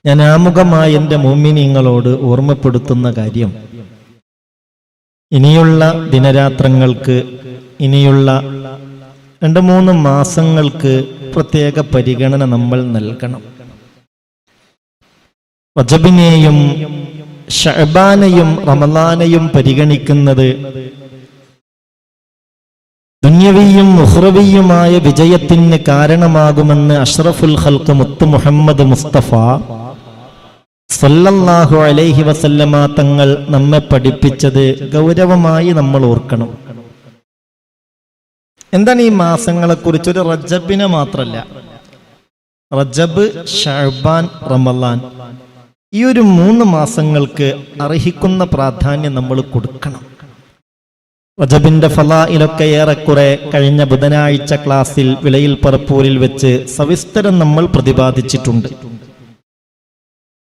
ഞാൻ ആമുഖമായി എൻ്റെ മുഅ്മിനീങ്ങളോട് ഓർമ്മപ്പെടുത്തുന്ന കാര്യം, ഇനിയുള്ള ദിനരാത്രങ്ങൾക്ക്, ഇനിയുള്ള 2-3 മാസങ്ങൾക്ക് പ്രത്യേക പരിഗണന നമ്മൾ നൽകണം. റജബിനെയും ശഅബാനെയും റമളാനെയും പരിഗണിക്കുന്നത് ദുന്യവിയും ഉഖ്റവിയുമായ വിജയത്തിന് കാരണമാകുമെന്ന് അഷ്റഫുൽ ഖൽഖ് മുത്ത് മുഹമ്മദ് മുസ്തഫ സല്ലല്ലാഹു അലൈഹി വസല്ലമ തങ്ങൾ നമ്മെ പഠിപ്പിച്ചത് ഗൗരവമായി നമ്മൾ ഓർക്കണം. എന്താണ് ഈ മാസങ്ങളെക്കുറിച്ച്? ഒരു റജബിനെ മാത്രല്ല, റജബ്, ശഅബാൻ, റമളാൻ, ഈ ഒരു 3 മാസങ്ങൾക്ക് അർഹിക്കുന്ന പ്രാധാന്യം നമ്മൾ കൊടുക്കണം. റജബിന്റെ ഫളായിലൊക്കെ ഏറെക്കുറെ കഴിഞ്ഞ ബുധനാഴ്ച ക്ലാസ്സിൽ വിളയിൽ പറപ്പൂരിൽ വെച്ച് സവിസ്തരം നമ്മൾ പ്രതിപാദിച്ചിട്ടുണ്ട്.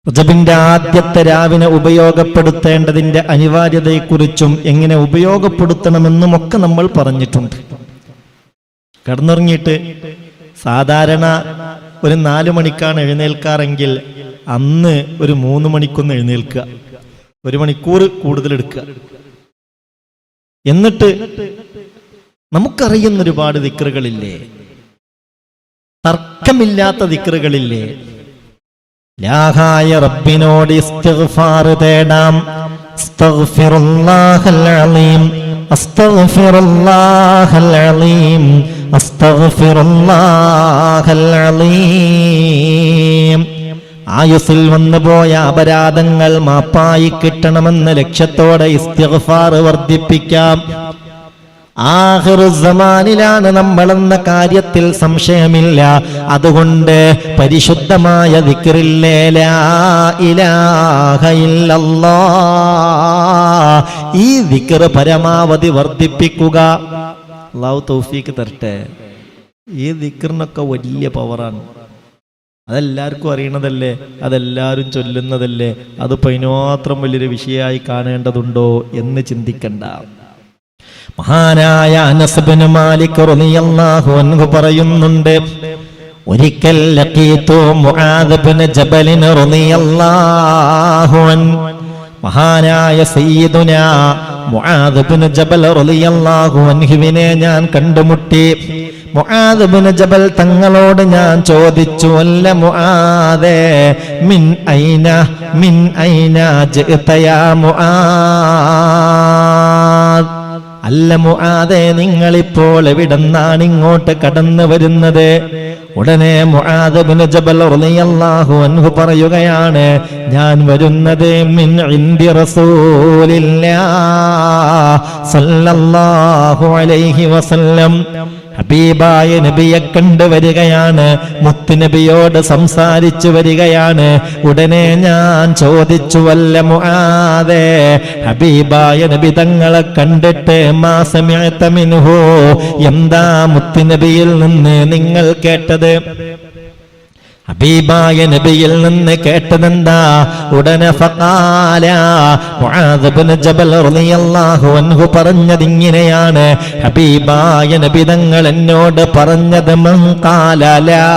റജബിന്റെ ആദ്യത്തെ രാവിനെ ഉപയോഗപ്പെടുത്തേണ്ടതിന്റെ അനിവാര്യതയെക്കുറിച്ചും എങ്ങനെ ഉപയോഗപ്പെടുത്തണമെന്നും ഒക്കെ നമ്മൾ പറഞ്ഞിട്ടുണ്ട്. കിടന്നുറങ്ങിയിട്ട് സാധാരണ ഒരു 4 മണിക്കാണ് എഴുന്നേൽക്കാറെങ്കിൽ അന്ന് ഒരു 3 മണിക്കൊന്ന് എഴുന്നേൽക്കുക, 1 മണിക്കൂർ കൂടുതൽ എടുക്കുക. എന്നിട്ട് നമുക്കറിയുന്ന ഒരുപാട് ദിക്റുകളില്ലേ, തർക്കമില്ലാത്ത ദിക്റുകളില്ലേ? ലാഹായ റബ്ബിനോട് ഇസ്തിഗ്ഫാർ തേടാം. അസ്തഗ്ഫിറുല്ലാഹൽ അലീം, അസ്തഗ്ഫിറുല്ലാഹൽ അലീം, അസ്തഗ്ഫിറുല്ലാഹൽ അലീം. ആയുസ്സിൽ വന്നുപോയ അപരാധങ്ങൾ മാപ്പായി കിട്ടണമെന്ന ലക്ഷ്യത്തോടെ ഇസ്തിഗ്ഫാർ വർദ്ധിപ്പിക്കാം. ആഖിറുസ്സമാനിലാണ് നമ്മളെന്ന കാര്യത്തിൽ സംശയമില്ല. അതുകൊണ്ട് പരിശുദ്ധമായ ദിക്റില്ലേ ലാ ഇലാഹ ഇല്ലല്ലാഹ്, ഈ ദിക്ർ പരമാവധി വർദ്ധിപ്പിക്കുക. അല്ലാഹു തൗഫീഖ് തരട്ടെ. ഈ ദിക്റിനൊക്കെ വലിയ പവറാണ്. അതെല്ലാവർക്കും അറിയണതല്ലേ, അതെല്ലാവരും ചൊല്ലുന്നതല്ലേ, അതിപ്പോൾ അതിനുമാത്രം വലിയൊരു വിഷയമായി കാണേണ്ടതുണ്ടോ എന്ന് ചിന്തിക്കണ്ട. മഹാനായ അനസ് ഇബ്നു മാലിക് റളിയല്ലാഹു അൻഹു പറയുന്നുണ്ട്, ഒരിക്കൽ ലഖീതു മുആദ് ഇബ്നു ജബൽ റളിയല്ലാഹു അൻഹു, മഹാനായ സയ്യിദുനാ മുആദ് ഇബ്നു ജബൽ റളിയല്ലാഹു അൻഹുവിനെ ഞാൻ കണ്ടുമുട്ടി. മുആദ് ഇബ്നു ജബൽ തങ്ങളോട് ഞാൻ ചോദിച്ചു, അല്ല മുആദേ, മിൻ ഐന ജിഅത യാ മുആദ്, അല്ല മുആദേ, നിങ്ങളിപ്പോൾ എവിടെന്നാണ് ഇങ്ങോട്ട് കടന്നു വരുന്നത്? ഉടനെ മുആദ് ഇബ്നു ജബൽ റളിയല്ലാഹു അൻഹു പറയുകയാണ്, ഞാൻ വരുന്നത് മിൻ ഇൻദി റസൂലില്ലാഹ് സല്ലല്ലാഹു അലൈഹി വസല്ലം, ഹബീബായ നബിയെ കണ്ടുവരികയാണ്, മുത്തുനബിയോട് സംസാരിച്ചു വരികയാണ്. ഉടനെ ഞാൻ ചോദിച്ചു, വല്ല മുആദേ, ഹബീബായ നബി തങ്ങളെ കണ്ടിട്ട് മാ സമിഅത മിൻഹു, എന്താ മുത്തുനബിയിൽ നിന്ന് നിങ്ങൾ കേട്ടത്? ഹബീബായ നബിയിൽ നിന്ന് കേട്ടതെന്താ? ഉടനെ ഫഖാല മുആദ് ഇബ്നു ജബൽ റളിയല്ലാഹു അൻഹു പറഞ്ഞതിങ്ങനെയാണ്, ഹബീബായ നബി തങ്ങൾ എന്നോട് പറഞ്ഞത്, മൻ ഖാല ലാ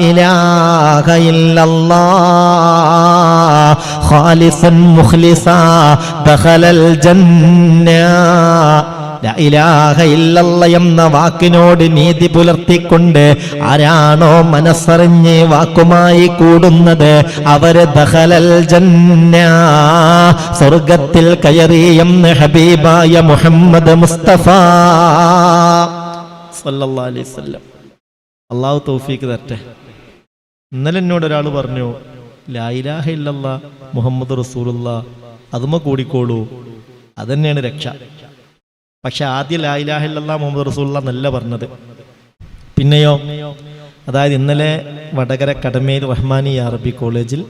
ഇലാഹ ഇല്ലല്ലാഹ് ഖാലിസൻ മുഖ്ലിസാ ദഖലൽ ജന്ന. ലാ ഇലാഹ ഇല്ലല്ലാഹ് എന്ന വാക്കിനോട് നീതി പുലർത്തിക്കൊണ്ട് ആരാണോ മനസ്സറിഞ്ഞ് വാക്കുമായി കൂടുന്നത്, അവര് ദഖലൽ ജന്ന, സ്വർഗത്തിൽ കയറി എന്ന് ഹബീബായ മുഹമ്മദ് മുസ്തഫ സല്ലല്ലാഹു അലൈഹി വസല്ലം. അല്ലാഹു തൗഫീഖ് തരട്ടെ. ഇന്നലെ എന്നോട് ഒരാൾ പറഞ്ഞു, ലാ ഇലാഹ ഇല്ലല്ലാഹ് മുഹമ്മദ് റസൂലുള്ളാഹ് അതുമ കൂടിക്കോളൂ, അതന്നെയാണ് രക്ഷ. പക്ഷെ ആദ്യം ലാ ഇലാഹ ഇല്ലല്ലാഹ് മുഹമ്മദ് റസൂലുള്ളാഹ് എന്നല്ല പറഞ്ഞത്. പിന്നെയോ, അതായത് ഇന്നലെ വടകര കടമേൽ റഹ്മാനി അറബി കോളേജിൽ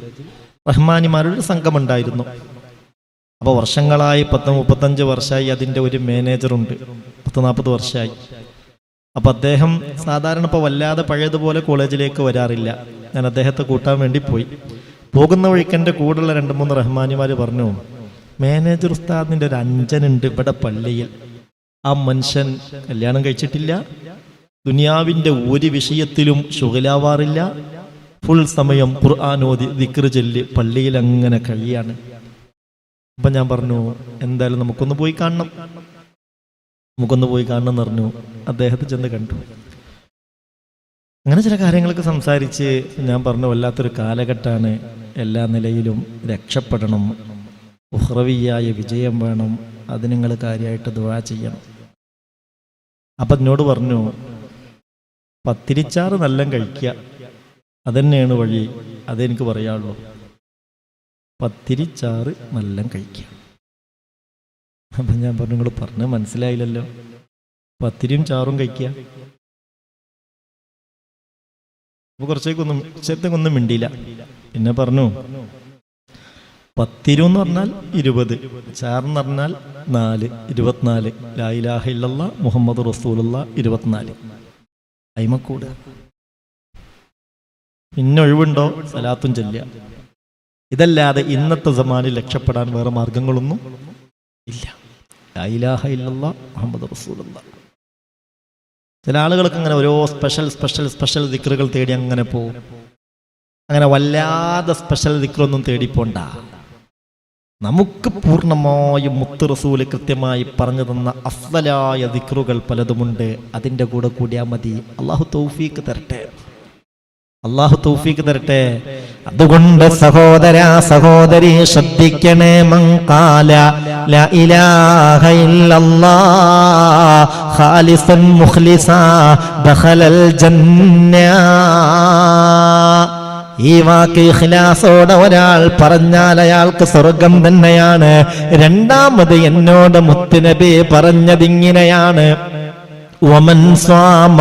റഹ്മാനിമാരുടെ സംഘമുണ്ടായിരുന്നു. അപ്പോൾ വർഷങ്ങളായി 30-35 വർഷമായി അതിൻ്റെ ഒരു മാനേജറുണ്ട്, 30-40 വർഷമായി. അപ്പം അദ്ദേഹം സാധാരണ ഇപ്പോൾ വല്ലാതെ പഴയതുപോലെ കോളേജിലേക്ക് വരാറില്ല. ഞാൻ അദ്ദേഹത്തെ കൂട്ടാൻ വേണ്ടി പോയി. പോകുന്ന വഴിക്ക് എൻ്റെ കൂടെയുള്ള 2-3 റഹ്മാനിമാർ പറഞ്ഞു, മാനേജർ ഉസ്താദിൻ്റെ ഒരു അഞ്ചനുണ്ട് ഇവിടെ പള്ളിയിൽ, ആ മനുഷ്യൻ കല്യാണം കഴിച്ചിട്ടില്ല, ദുനിയാവിൻ്റെ ഒരു വിഷയത്തിലും ശുഗലാവാറില്ല, ഫുൾ സമയം ഖുർആൻ ഓതി ദിക്ർ ചൊല്ലി പള്ളിയിൽ അങ്ങനെ കഴിയാണ്. അപ്പം ഞാൻ പറഞ്ഞു എന്തായാലും നമുക്കൊന്ന് പോയി കാണണം എന്ന് പറഞ്ഞു. അദ്ദേഹത്തെ ചെന്ന് കണ്ടു. അങ്ങനെ ചില കാര്യങ്ങളൊക്കെ സംസാരിച്ച് ഞാൻ പറഞ്ഞു വല്ലാത്തൊരു കാലഘട്ടമാണ്, എല്ലാ നിലയിലും രക്ഷപ്പെടണം, ഉഹ്റവിയായ വിജയം വേണം, അത് നിങ്ങൾ കാര്യമായിട്ട് ദുആ ചെയ്യണം. അപ്പം എന്നോട് പറഞ്ഞു പത്തിരിച്ചാറ് നല്ല കഴിക്കുക, അതന്നെയാണ് വഴി, അതെനിക്ക് പറയാനുള്ളൂ. പത്തിരിച്ചാറ് നല്ല കഴിക്കുക. അപ്പം ഞാൻ പറഞ്ഞു നിങ്ങൾ പറഞ്ഞത് മനസ്സിലായില്ലല്ലോ, പത്തിരിയും ചാറും കഴിക്കുക. അപ്പോൾ കുറച്ചേക്കൊന്നും മിണ്ടിയില്ല. പിന്നെ പറഞ്ഞു പത്തിരു എന്ന് പറഞ്ഞാൽ 20, ചാറെന്ന് പറഞ്ഞാൽ 4, 24, ലാ ഇലാഹ ഇല്ലല്ലാഹ് മുഹമ്മദ് റസൂലുള്ളാഹ് 24 അയിമക്കൂട്. പിന്നെ ഒഴിവുണ്ടോ സലാത്തും ചൊല്ലുക. ഇതല്ലാതെ ഇന്നത്തെ സമാനിൽ രക്ഷപ്പെടാൻ വേറെ മാർഗങ്ങളൊന്നും ഇല്ല. ലാ ഇലാഹ ഇല്ലല്ലാഹ് മുഹമ്മദ് റസൂലുള്ളാഹ്. ചില ആളുകൾക്ക് അങ്ങനെ ഓരോ സ്പെഷ്യൽ ദിക്റുകൾ തേടി അങ്ങനെ പോകും. അങ്ങനെ വല്ലാതെ സ്പെഷ്യൽ ദിക്റൊന്നും തേടിപ്പോണ്ട. നമുക്ക് പൂർണ്ണമായും മുത്ത് റസൂല് കൃത്യമായി പറഞ്ഞു തന്ന അഫ്ളലായ ദിക്റുകൾ പലതുമുണ്ട്, അതിൻ്റെ കൂടെ കൂടിയാൽ മതി. അള്ളാഹു തൗഫീക്ക് തരട്ടെ. അതുകൊണ്ട് സഹോദരാ സഹോദരി ശ്രദ്ധിക്കണേ. മൻ ഖാല ലാ ഇലാഹ ഇല്ലല്ലാഹ് ഖാലിസൻ മുഖ്ലിസാ ദഖലൽ ജന്ന. ഈ വാക്ക് ഇഖ്ലാസോടെ ഒരാൾ പറഞ്ഞാൽ അയാൾക്ക് സ്വർഗം തന്നെയാണ്. രണ്ടാമത് എന്നോട് മുത്തുനബി പറഞ്ഞതിങ്ങനെയാണ്, വമൻ സ്വാമ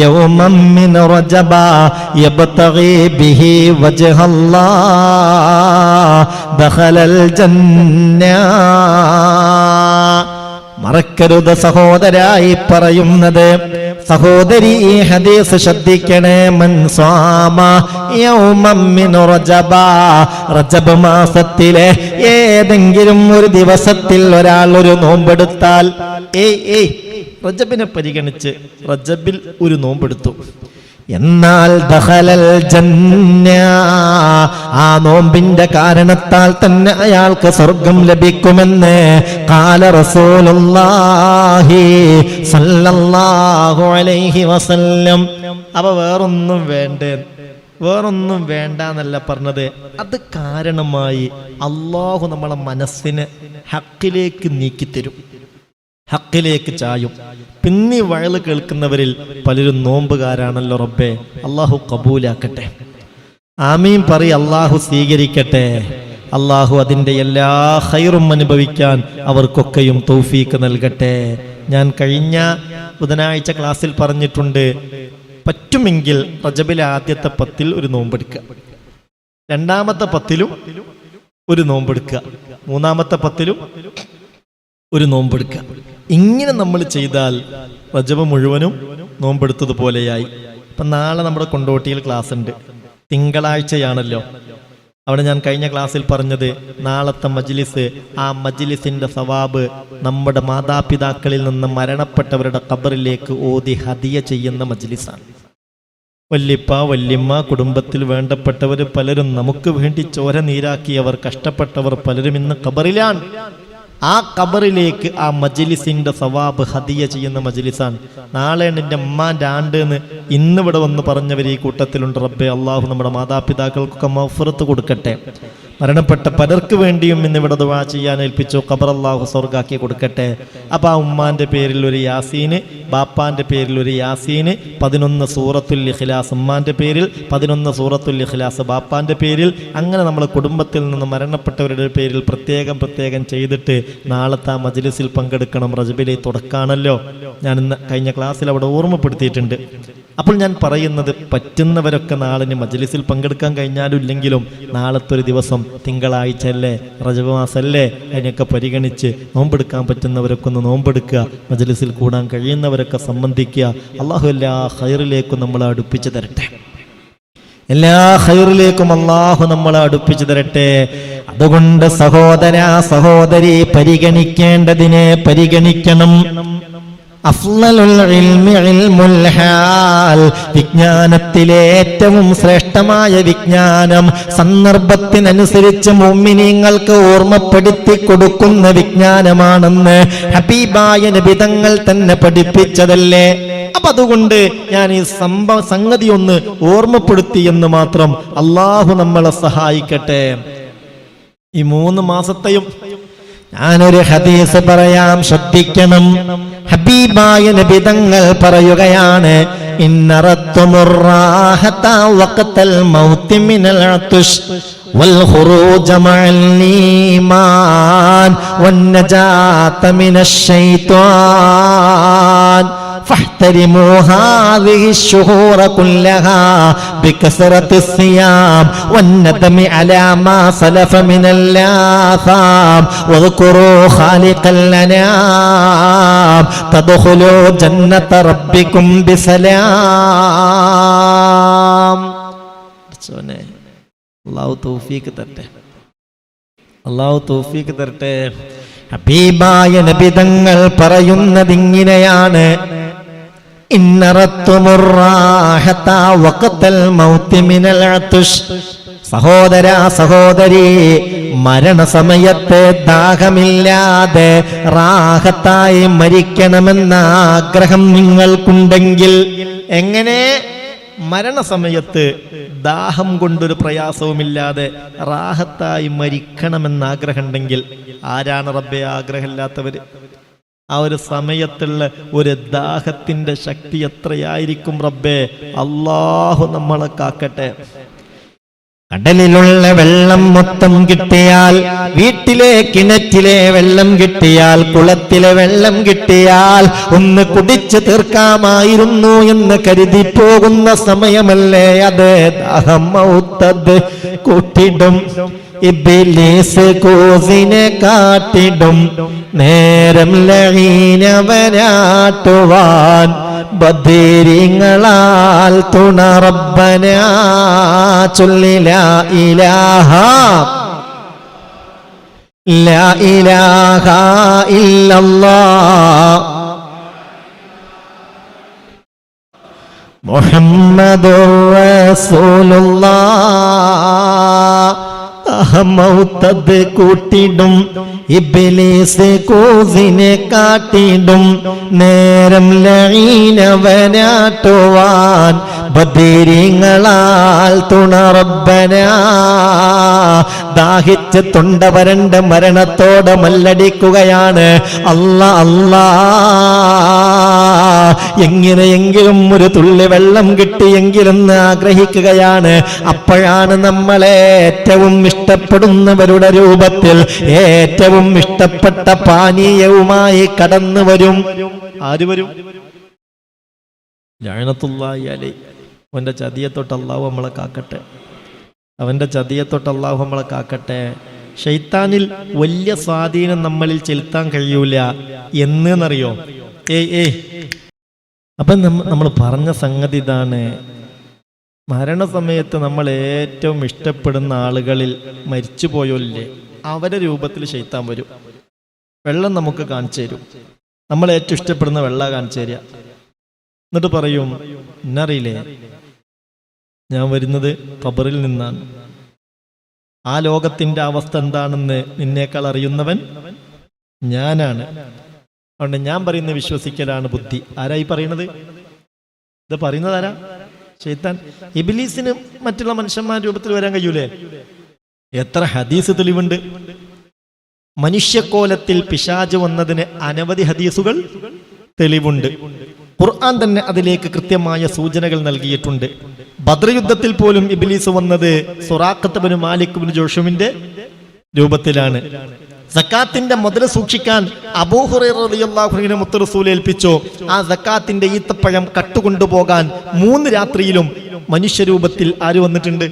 യൗമൻ മിൻ റജബ യബ്തഗി ബിഹി വജ്ഹല്ലാഹ് ദഖലൽ ജന്ന. മറക്കരുത് സഹോദരായി പറയുന്നത്. സഹോദരി ഈ ഹദീസ് ശ്രദ്ധിക്കണേ. മൻ സ്വാമ യൗമൻ മിൻ റജബ, റജബ് മാസത്തിലെ ഏതെങ്കിലും ഒരു ദിവസത്തിൽ ഒരാൾ ഒരു നോമ്പെടുത്താൽ, റജബിനെ പരിഗണിച്ച് റജബിൽ ഒരു നോമ്പെടുത്തു, എന്നാൽ ദഖലൽ ജന്ന, ആ നോമ്പിന്റെ കാരണത്താൽ തന്നെ അയാൾക്ക് സ്വർഗം ലഭിക്കുമെന്ന് ഖാല റസൂലുള്ളാഹി സ്വല്ലല്ലാഹു അലൈഹി വസല്ലം. അവ വേറൊന്നും വേണ്ടെന്നല്ല പറഞ്ഞത്. അത് കാരണമായി അള്ളാഹു നമ്മളെ മനസ്സിനെ ഹക്കിലേക്ക് നീക്കിത്തരും, ഹക്കിലേക്ക് ചായും. പിന്നെ വയല് കേൾക്കുന്നവരിൽ പലരും നോമ്പുകാരാണല്ലോ റബ്ബേ, അള്ളാഹു കബൂലാക്കട്ടെ. ആമീൻ പറയ്, അള്ളാഹു സ്വീകരിക്കട്ടെ. അള്ളാഹു അതിൻ്റെ എല്ലാ ഖൈറും അനുഭവിക്കാൻ അവർക്കൊക്കെയും തൗഫീക്ക് നൽകട്ടെ. ഞാൻ കഴിഞ്ഞ ബുധനാഴ്ച ക്ലാസ്സിൽ പറഞ്ഞിട്ടുണ്ട്, പറ്റുമെങ്കിൽ റജബിലെ ആദ്യത്തെ 10 ഒരു നോമ്പെടുക്കുക, രണ്ടാമത്തെ 10 ഒരു നോമ്പെടുക്കുക, മൂന്നാമത്തെ 10 ഒരു നോമ്പെടുക്കുക. ഇങ്ങനെ നമ്മൾ ചെയ്താൽ റജബ് മുഴുവനും നോമ്പെടുത്തതുപോലെയായി. ഇപ്പം നാളെ നമ്മുടെ കൊണ്ടോട്ടിയിൽ ക്ലാസ് ഉണ്ട്, തിങ്കളാഴ്ചയാണല്ലോ. അവിടെ ഞാൻ കഴിഞ്ഞ ക്ലാസ്സിൽ പറഞ്ഞത് നാളത്തെ മജ്ലിസ്, ആ മജ്ലിസിന്റെ സവാബ് നമ്മുടെ മാതാപിതാക്കളിൽ നിന്ന് മരണപ്പെട്ടവരുടെ ഖബറിലേക്ക് ഓതി ഹദിയ ചെയ്യുന്ന മജ്ലിസാണ്. വല്യപ്പ വല്യമ്മ, കുടുംബത്തിൽ വേണ്ടപ്പെട്ടവർ പലരും, നമുക്ക് വേണ്ടി ചോര നീരാക്കിയവർ, കഷ്ടപ്പെട്ടവർ പലരും ഇന്ന് ഖബറിലാണ്. ആ ഖബറിലേക്ക് ആ മജ്ലിസിന്റെ സവാബ് ഹദിയ ചെയ്യുന്ന മജ്ലിസാണ്. നാളെ എൻ്റെ ഉമ്മാൻ്റെ ആണ്ട് എന്ന് ഇന്നിവിടെ വന്ന് പറഞ്ഞവർ ഈ കൂട്ടത്തിലുണ്ട്. റബ്ബേ, അള്ളാഹു നമ്മുടെ മാതാപിതാക്കൾക്കൊക്കെ മഗ്ഫിറത്ത് കൊടുക്കട്ടെ. മരണപ്പെട്ട പലർക്ക് വേണ്ടിയും ഇന്നിവിടെ ദുആ ചെയ്യാൻ ഏൽപ്പിച്ചു. ഖബർ അള്ളാഹു സ്വർഗാക്കി കൊടുക്കട്ടെ. അപ്പോൾ ആ ഉമ്മാൻ്റെ പേരിൽ ഒരു യാസീന്, ബാപ്പാൻ്റെ പേരിൽ ഒരു യാസീന്, 11 സൂറത്തുൽ ഇഖ്ലാസ് ഉമ്മാൻ്റെ പേരിൽ, 11 സൂറത്തുൽ ഇഖ്ലാസ് ബാപ്പാൻ്റെ പേരിൽ, അങ്ങനെ നമ്മളെ കുടുംബത്തിൽ നിന്ന് മരണപ്പെട്ടവരുടെ പേരിൽ പ്രത്യേകം ചെയ്തിട്ട് നാളത്തെ ആ മജ്ലിസിൽ പങ്കെടുക്കണം. റജബിലെ തുടക്കാണല്ലോ. ഞാൻ ഇന്ന് കഴിഞ്ഞ ക്ലാസ്സിൽ അവിടെ ഓർമ്മപ്പെടുത്തിയിട്ടുണ്ട്. അപ്പോൾ ഞാൻ പറയുന്നത്, പറ്റുന്നവരൊക്കെ നാളെ മജ്ലിസിൽ പങ്കെടുക്കാൻ കഴിഞ്ഞാലും ഇല്ലെങ്കിലും നാളത്തെ ഒരു ദിവസം, തിങ്കളാഴ്ച അല്ലേ, റജബ് മാസമല്ലേ, അതിനൊക്കെ പരിഗണിച്ച് നോമ്പെടുക്കാൻ പറ്റുന്നവരൊക്കെ ഒന്ന് നോമ്പെടുക്കുക, മജ്ലിസിൽ കൂടാൻ കഴിയുന്നവരൊക്കെ സംബന്ധിക്കുക. അള്ളാഹു എല്ലാ ഖൈറിലേക്കും നമ്മളെ അടുപ്പിച്ചു തരട്ടെ. എല്ലാ ഖൈറിലേക്കും അള്ളാഹു നമ്മളെ അടുപ്പിച്ചു തരട്ടെ. അതുകൊണ്ട് സഹോദര സഹോദരി, പരിഗണിക്കേണ്ടതിനെ പരിഗണിക്കണം. അഫ്ളലുൽ ഇൽമി ഇൽമുൽ ഹാൽ, വിജ്ഞാനത്തിലെ ഏറ്റവും ശ്രേഷ്ഠമായ വിജ്ഞാനം സന്ദർഭത്തിനനുസരിച്ച് മുഅ്മിനീങ്ങൾക്ക് ഓർമ്മപ്പെടുത്തി കൊടുക്കുന്ന വിജ്ഞാനമാണെന്ന് ഹബീബായ നബി തങ്ങൾ തന്നെ പഠിപ്പിച്ചതല്ലേ. അപ്പൊ അതുകൊണ്ട് ഞാൻ ഈ സംഗതി ഒന്ന് ഓർമ്മപ്പെടുത്തി എന്ന് മാത്രം. അള്ളാഹു നമ്മളെ സഹായിക്കട്ടെ. ഈ 3 മാസത്തെയും ഞാനൊരു ഹദീസ് പറയാം, ശ്രദ്ധിക്കണം. ഹബീബായ നബി തങ്ങൾ പറയുകയാണ്, ഇന്നറത്തുമുറാഹത വഖതൽ മൗതി മിനൽ അതുഷ് വൽ ഖുറൂജ മഅൽ ഈമാൻ വൻ നജാത മിനശ് ശൈത്വാൻ فاحترموا هذه الشهور كلها بكثرة الصيام والندم على ما سلف من الآثام واذكروا خالق الأنام تدخلوا جنة ربكم بسلام. അല്ലാഹു തൗഫീഖ് തരട്ടെ, അല്ലാഹു തൗഫീഖ് തരട്ടെ. ഹബീബായ നബി തങ്ങൾ പറയുന്നത് ഇങ്ങനെയാണ്, ഇന്നറത്തുമുറാഹത വഖതൽ മൗതി മിനൽ അതുഷ്. സഹോദര സഹോദരി, മരണസമയത്ത് ദാഹമില്ലാതെ റാഹത്തായി മരിക്കണമെന്ന ആഗ്രഹം നിങ്ങൾക്കുണ്ടെങ്കിൽ, എങ്ങനെ മരണസമയത്ത് ദാഹം കൊണ്ടൊരു പ്രയാസവുമില്ലാതെ റാഹത്തായി മരിക്കണമെന്ന് ആഗ്രഹമുണ്ടെങ്കിൽ, ആരാണ് റബ്ബെ ആഗ്രഹമില്ലാത്തവര്? ആ ഒരു സമയത്തുള്ള ഒരു ദാഹത്തിന്റെ ശക്തി എത്രയായിരിക്കും റബ്ബേ. അല്ലാഹു നമ്മളെ കാക്കട്ടെ. കടലിലുള്ള വെള്ളം മൊത്തം കിട്ടിയാൽ, വീട്ടിലെ കിണറ്റിലെ വെള്ളം കിട്ടിയാൽ, കുളത്തിലെ വെള്ളം കിട്ടിയാൽ ഒന്ന് കുടിച്ചു തീർക്കാമായിരുന്നു എന്ന് കരുതി പോകുന്ന സമയമല്ലേ അത് ദാഹം മൗത്തത് കൂട്ടിടും. ഇബ്ലീസ് കൂസിനെ കാട്ടിടും, നേരം ലഈനവനാട്ടുവാൻ ബദരീങ്ങളാൽ തുണ റബ്ബനാ ചൊല്ലി ലാ ഇലാഹ ലാ ഇലാഹ ഇല്ലല്ലാഹ് മുഹമ്മദുർ റസൂലുള്ളാഹ്. മൗത്തത് കൂട്ടിടും, ഇബ്ലീസ് കൂസിനെ കാട്ടിടും, നേരം ലഈനവനാട്ടുവാൻ ബദരീങ്ങളാൽ തുണ റബ്ബനാ. ദാഹിച്ച് തൊണ്ട വരണ്ട മരണത്തോടെ മല്ലടിക്കുകയാണ്. അല്ലാ അല്ലാ, എങ്ങനെയെങ്കിലും ഒരു തുള്ളി വെള്ളം കിട്ടിയെങ്കിലെന്ന് ആഗ്രഹിക്കുകയാണ്. അപ്പോഴാണ് നമ്മളെ ഏറ്റവും ഇഷ്ടപ്പെടുന്നവരുടെ രൂപത്തിൽ ഏറ്റവും ഇഷ്ടപ്പെട്ട പാനീയവുമായി കടന്നു വരും. ആര് വരും? ലഅനത്തുല്ലാഹി അലൈഹി. അവന്റെ ചതിയെ തൊട്ട് അല്ലാഹു നമ്മളെ കാക്കട്ടെ, അവന്റെ ചതിയെ തൊട്ട് അല്ലാഹു നമ്മളെ കാക്കട്ടെ. ശൈത്താനിൽ വലിയ സ്വാധീനം നമ്മളിൽ ചെലുത്താൻ കഴിയൂല. എന്നറിയോ? അപ്പം നമ്മൾ പറഞ്ഞ സംഗതി ഇതാണ്. മരണസമയത്ത് നമ്മൾ ഏറ്റവും ഇഷ്ടപ്പെടുന്ന ആളുകളിൽ മരിച്ചു പോയോല്ലേ, അവരുടെ രൂപത്തിൽ ശൈത്താൻ വരും. വെള്ളം നമുക്ക് കാണിച്ചു തരും. നമ്മൾ ഏറ്റവും ഇഷ്ടപ്പെടുന്ന വെള്ളം കാണിച്ചു തരിക. എന്നിട്ട് പറയും, എന്നറിയില്ലേ, ഞാൻ വരുന്നത് ഖബറിൽ നിന്നാണ്. ആ ലോകത്തിന്റെ അവസ്ഥ എന്താണെന്ന് നിന്നേക്കാൾ അറിയുന്നവൻ ഞാനാണ്. അതുകൊണ്ട് ഞാൻ പറയുന്ന വിശ്വസിക്കലാണ് ബുദ്ധി. ആരായി പറയുന്നത്? ഇത് പറയുന്നത് ആരാ? ശൈത്താൻ. ഇബ്ലീസിന് മറ്റുള്ള മനുഷ്യന്മാരുടെ രൂപത്തിൽ വരാൻ കഴിയൂലേ? എത്ര ഹദീസ് തെളിവുണ്ട്. മനുഷ്യക്കോലത്തിൽ പിശാച് വന്നതിന് അനവധി ഹദീസുകൾ തെളിവുണ്ട്. ഖുർആൻ തന്നെ അതിലേക്ക് കൃത്യമായ സൂചനകൾ നൽകിയിട്ടുണ്ട്. ബദ്ർ യുദ്ധത്തിൽ പോലും ഇബ്ലീസ് വന്നത് സുറാഖത്ത് ബിൻ മാലിക് ബിൻ ജോഷുവിന്റെ രൂപത്തിലാണ്. സക്കാത്തിന്റെ മുതൽ സൂക്ഷിക്കാൻ അബൂ ഹുറൈറ റളിയല്ലാഹു അൻഹുവിനെ മുത്ത് റസൂൽ ഏൽപ്പിച്ചു. ആ സക്കാത്തിന്റെ ഈത്തപ്പഴം കട്ടുകൊണ്ടുപോകാൻ 3 രാത്രിയിലും മനുഷ്യരൂപത്തിൽ ആര് വന്നിട്ടുണ്ട്?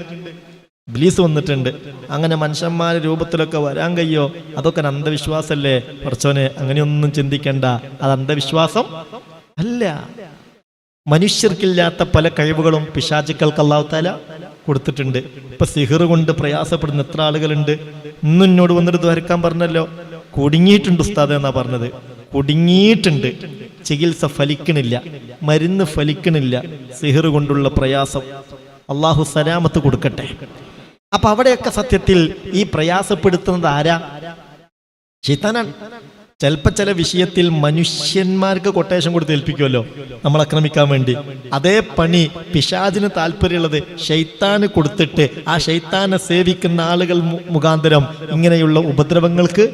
ഇബ്ലീസ് വന്നിട്ടുണ്ട്. അങ്ങനെ മനുഷ്യന്മാരുടെ രൂപത്തിലൊക്കെ വരാൻ കഴിയോ? അതൊക്കെ ഒരു അന്ധവിശ്വാസമല്ലേ? പടച്ചോനെ, അങ്ങനെയൊന്നും ചിന്തിക്കണ്ട. അത് അന്ധവിശ്വാസം അല്ല. മനുഷ്യർക്കില്ലാത്ത പല കഴിവുകളും പിശാചുക്കൾക്ക് അല്ലാഹു തആല കൊടുത്തിട്ടുണ്ട്. ഇപ്പൊ സിഹിർ കൊണ്ട് പ്രയാസപ്പെടുന്ന എത്ര ആളുകളുണ്ട്. ഇന്നും എന്നോട് വന്നിട്ട് ദ്വാരക്കാൻ പറഞ്ഞല്ലോ, കുടുങ്ങിയിട്ടുണ്ട് ഉസ്താദ് എന്നാ പറഞ്ഞത്. കുടുങ്ങിയിട്ടുണ്ട്. ചികിത്സ ഫലിക്കണില്ല, മരുന്ന് ഫലിക്കണില്ല, സിഹിർ കൊണ്ടുള്ള പ്രയാസം. അള്ളാഹു സലാമത്ത് കൊടുക്കട്ടെ. അപ്പൊ അവിടെയൊക്കെ സത്യത്തിൽ ഈ പ്രയാസപ്പെടുത്തുന്നത് ആരാ? ശൈത്താനാണ്. ചിലപ്പോൾ ചില വിഷയത്തിൽ മനുഷ്യന്മാർക്ക് കൊട്ടേഷൻ കൊടുത്ത് ഏൽപ്പിക്കുമല്ലോ നമ്മൾ ആക്രമിക്കാൻ വേണ്ടി. അതേ പണി പിശാചിന് താല്പര്യമുള്ളത് ശൈത്താന് കൊടുത്തിട്ട് ആ ശൈത്താനെ സേവിക്കുന്ന ആളുകൾ മുഖാന്തരം ഇങ്ങനെയുള്ള ഉപദ്രവങ്ങൾക്ക്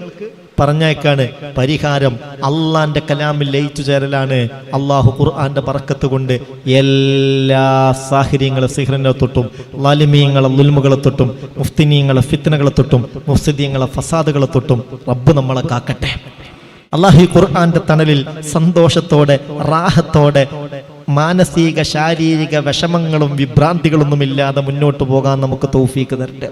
പറഞ്ഞേക്കാണ് പരിഹാരം. അള്ളാന്റെ കലാമിൽ ലയിച്ചു ചേരലാണ്. അള്ളാഹു ഖുർആന്റെ ബറക്കത്ത് കൊണ്ട് എല്ലാ സാഹിര്യങ്ങളെ സിഹ്റിനെ തൊട്ടും ലാലിമീങ്ങളെ ലുൽമുകളെ തൊട്ടും മുഫ്തിനീങ്ങളെ ഫിത്നകളെ തൊട്ടും മുഫ്സിദീങ്ങളെ ഫസാദുകളെ തൊട്ടും റബ്ബ് നമ്മളെ കാക്കട്ടെ. അള്ളാഹു ഖുർആന്റെ തണലിൽ സന്തോഷത്തോടെ റാഹത്തോടെ മാനസിക ശാരീരിക വിഷമങ്ങളും വിഭ്രാന്തികളൊന്നും ഇല്ലാതെ മുന്നോട്ട് പോകാൻ നമുക്ക് തൗഫീക്ക് തരട്ടെ.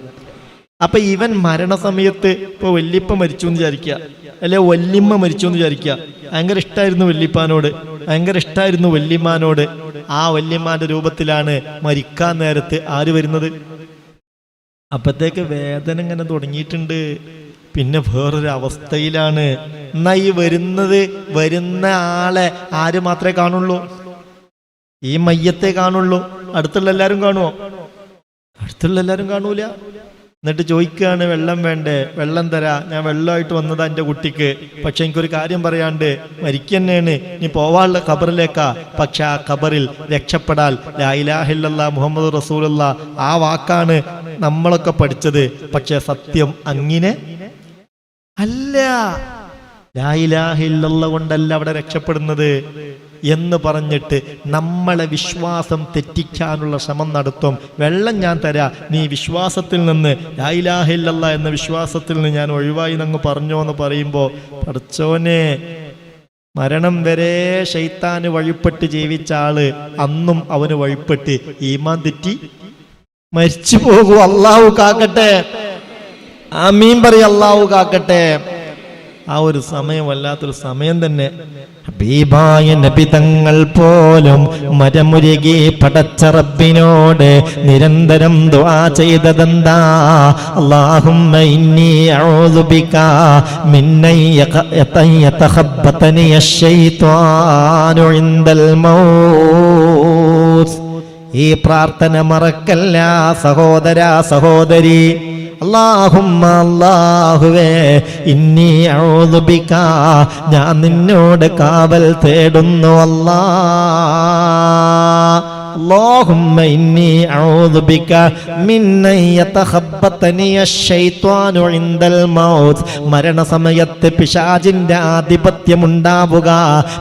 അപ്പൊ ഇവൻ മരണസമയത്ത് ഇപ്പൊ വല്യപ്പ മരിച്ചു എന്ന് വിചാരിക്കുക, അല്ലെ വല്യമ്മ മരിച്ചു എന്ന് വിചാരിക്കുക. ഭയങ്കര ഇഷ്ടമായിരുന്നു വല്യപ്പാനോട്, ഭയങ്കര ഇഷ്ടമായിരുന്നു വല്യമ്മാനോട്. ആ വല്യമ്മാന്റെ രൂപത്തിലാണ് മരിക്കാൻ നേരത്ത് ആര് വരുന്നത്? അപ്പത്തേക്ക് വേദന ഇങ്ങനെ തുടങ്ങിയിട്ടുണ്ട്. പിന്നെ വേറൊരു അവസ്ഥയിലാണ്. എന്നാ ഈ വരുന്ന ആളെ ആര് മാത്രമേ കാണുള്ളൂ? ഈ മയ്യത്തെ കാണുള്ളൂ. അടുത്തുള്ള എല്ലാരും കാണുമോ? അടുത്തുള്ള എല്ലാരും കാണൂല. എന്നിട്ട് ചോദിക്കുകയാണ്, വെള്ളം വേണ്ടേ? വെള്ളം തരാ, ഞാൻ വെള്ളമായിട്ട് വന്നതാ എൻ്റെ കുട്ടിക്ക്. പക്ഷെ എനിക്കൊരു കാര്യം പറയാണ്ട്, മരിക്കന്നെയാണ്, നീ പോവാനുള്ള ഖബറിലേക്കാ. പക്ഷെ ആ ഖബറിൽ രക്ഷപ്പെടാൽ ലാ ഇലാഹ ഇല്ലല്ലാഹ് മുഹമ്മദ് റസൂലുള്ളാഹ് ആ വാക്കാണ് നമ്മളൊക്കെ പഠിച്ചത്. പക്ഷെ സത്യം അങ്ങനെ അല്ല. ലാ ഇലാഹ ഇല്ലല്ലാഹ് കൊണ്ടല്ല അവിടെ രക്ഷപ്പെടുന്നത് എന്ന് പറഞ്ഞിട്ട് നമ്മളെ വിശ്വാസം തെറ്റിക്കാനുള്ള ശ്രമം നടത്തും. വെള്ളം ഞാൻ തരാ, നീ വിശ്വാസത്തിൽ നിന്ന് ലാ ഇലാഹ ഇല്ലല്ലാഹ് എന്ന വിശ്വാസത്തിൽ നിന്ന് ഞാൻ ഒഴിവായി എന്നങ്ങ് പറഞ്ഞോ എന്ന് പറയുമ്പോൾ, പടച്ചോനെ, മരണം വരെ ശൈത്താന് വഴിപ്പെട്ട് ജീവിച്ച ആള് അന്നും അവന് വഴിപ്പെട്ട് ഈമാൻ തെറ്റി മരിച്ചു പോകൂ. അള്ളാഹു കാക്കട്ടെ. ആമീൻ പറയ. അള്ളാഹു കാക്കട്ടെ. ആ ഒരു സമയം വല്ലാത്തൊരു സമയം തന്നെ. ഹബീബായ നബി തങ്ങൾ പോലും മരമുരുകി പടച്ച റബ്ബിനോട് നിരന്തരം ദുആ ചെയ്തതെന്താ? അല്ലാഹുമ്മ ഇന്നി അഊദു ബിക മിൻ യതഖബ്ബതനി അശ്ശൈത്വാനു ഇൻദൽ മൗത്ത്. ഈ പ്രാർത്ഥന മറക്കല്ല സഹോദരാ സഹോദരി. അല്ലാഹുമ്മ, അല്ലാഹുവേ, ഇന്നി അഊദു ബിക, ഞാൻ നിന്നോട് കാവൽ തേടുന്നു. അല്ലാഹുമ്മ ഇന്നി അഊദു ബിക മിൻ യതഖബ്ബതനി അശ്ശൈത്വാനു ഇൻദൽ മൗത്ത്. മരണസമയത്ത് പിശാചിന്റെ ആധിപത്യം ഉണ്ടാവുക,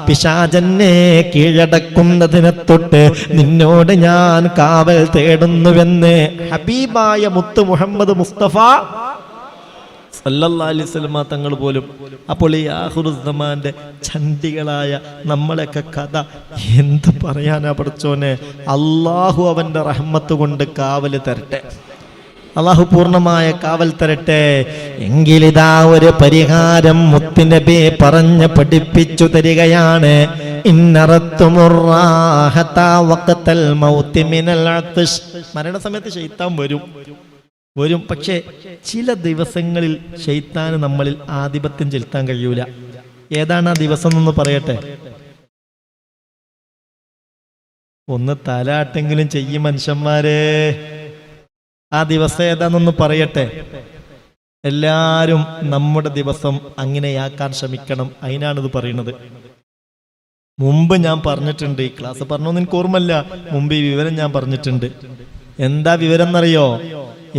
പിശാചനെ കീഴടക്കുന്നതിനെ തൊട്ട് നിന്നോട് ഞാൻ കാവൽ തേടുന്നുവെന്ന് ഹബീബായ മുത്ത് മുഹമ്മദ് മുസ്തഫ സല്ലല്ലാഹു അലൈഹി വസല്ലം തങ്ങൾ പോലും. അപ്പോൾ ഈ ആഖിറുസ്സമാന്റെ ചണ്ടികളായ നമ്മളൊക്കെ കഥ എന്ത് പറയാനാ പടച്ചോനെ? അള്ളാഹു അവന്റെ റഹ്മത്ത് കൊണ്ട് കാവല് തരട്ടെ. അള്ളാഹു പൂർണ്ണമായ കാവൽ തരട്ടെ. എങ്കിലിതാ ഒരു പരിഹാരം മുത്തുനബി പറഞ്ഞ് പഠിപ്പിച്ചു തരികയാണ്. മരണസമയത്ത് ശൈത്താൻ വരും. പക്ഷേ ചില ദിവസങ്ങളിൽ ശൈത്താന് നമ്മളിൽ ആധിപത്യം ചെലുത്താൻ കഴിയൂല. ഏതാണ് ആ ദിവസം എന്ന് പറയട്ടെ? ഒന്ന് തലാട്ടെങ്കിലും ചെയ്യും മനുഷ്യന്മാരെ. ആ ദിവസം ഏതാണെന്നൊന്ന് പറയട്ടെ. എല്ലാരും നമ്മുടെ ദിവസം അങ്ങനെയാക്കാൻ ശ്രമിക്കണം. അതിനാണിത് പറയുന്നത്. മുമ്പ് ഞാൻ പറഞ്ഞിട്ടുണ്ട്, ഈ ക്ലാസ് പറഞ്ഞോന്ന് എനിക്ക് ഓർമ്മല്ല, മുമ്പ് ഈ വിവരം ഞാൻ പറഞ്ഞിട്ടുണ്ട്. എന്താ വിവരം എന്നറിയോ?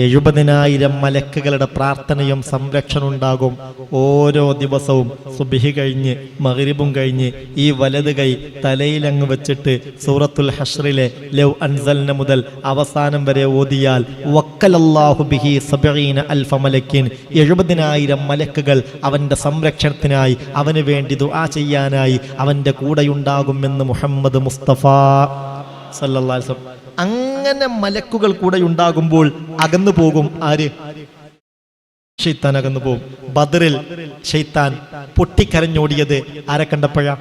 70,000 മലക്കുകളുടെ പ്രാർത്ഥനയും സംരക്ഷണം ഉണ്ടാകും ഓരോ ദിവസവും. സുബ്ഹി കഴിഞ്ഞ് മഗ്രിബും കഴിഞ്ഞ് ഈ വലത് കൈ തലയിലങ്ങ് വെച്ചിട്ട് സൂറത്തുൽ ഹശ്റിലെ ലൗ അൻസൽന മുതൽ അവസാനം വരെ ഓതിയാൽ വക്കലല്ലാഹു ബിഹി 70,000 മലക്കിൻ, 70,000 മലക്കുകൾ അവന്റെ സംരക്ഷണത്തിനായി, അവന് വേണ്ടി ദുആ ചെയ്യാനായി അവന്റെ കൂടെയുണ്ടാകുമെന്ന് മുഹമ്മദ് മുസ്തഫ സല്ലല്ലാഹു അലൈഹി വസല്ലം. അങ്ങനെ മലക്കുകൾ കൂടെ ഉണ്ടാകുമ്പോൾ അകന്നു പോകും ആര്? ശൈത്താൻ അകന്നു പോകും. ബദറിൽ ശൈത്താൻ പൊട്ടിക്കരഞ്ഞോടിയത് ആരെ കണ്ടപ്പോഴാ?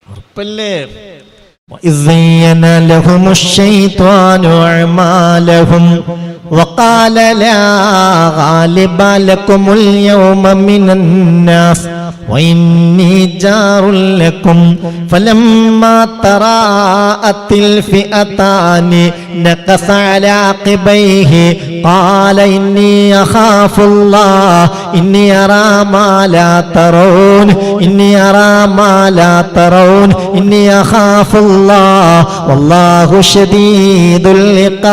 ഉറപ്പല്ലേ? وقال لا غالب لكم اليوم من الناس وإني جار لكم فلما تراءت الفئتان نكص على عقبيه قال إني أخاف الله إني أرى ما لا ترون إني أرى ما لا ترون إني أخاف الله والله شديد العقاب.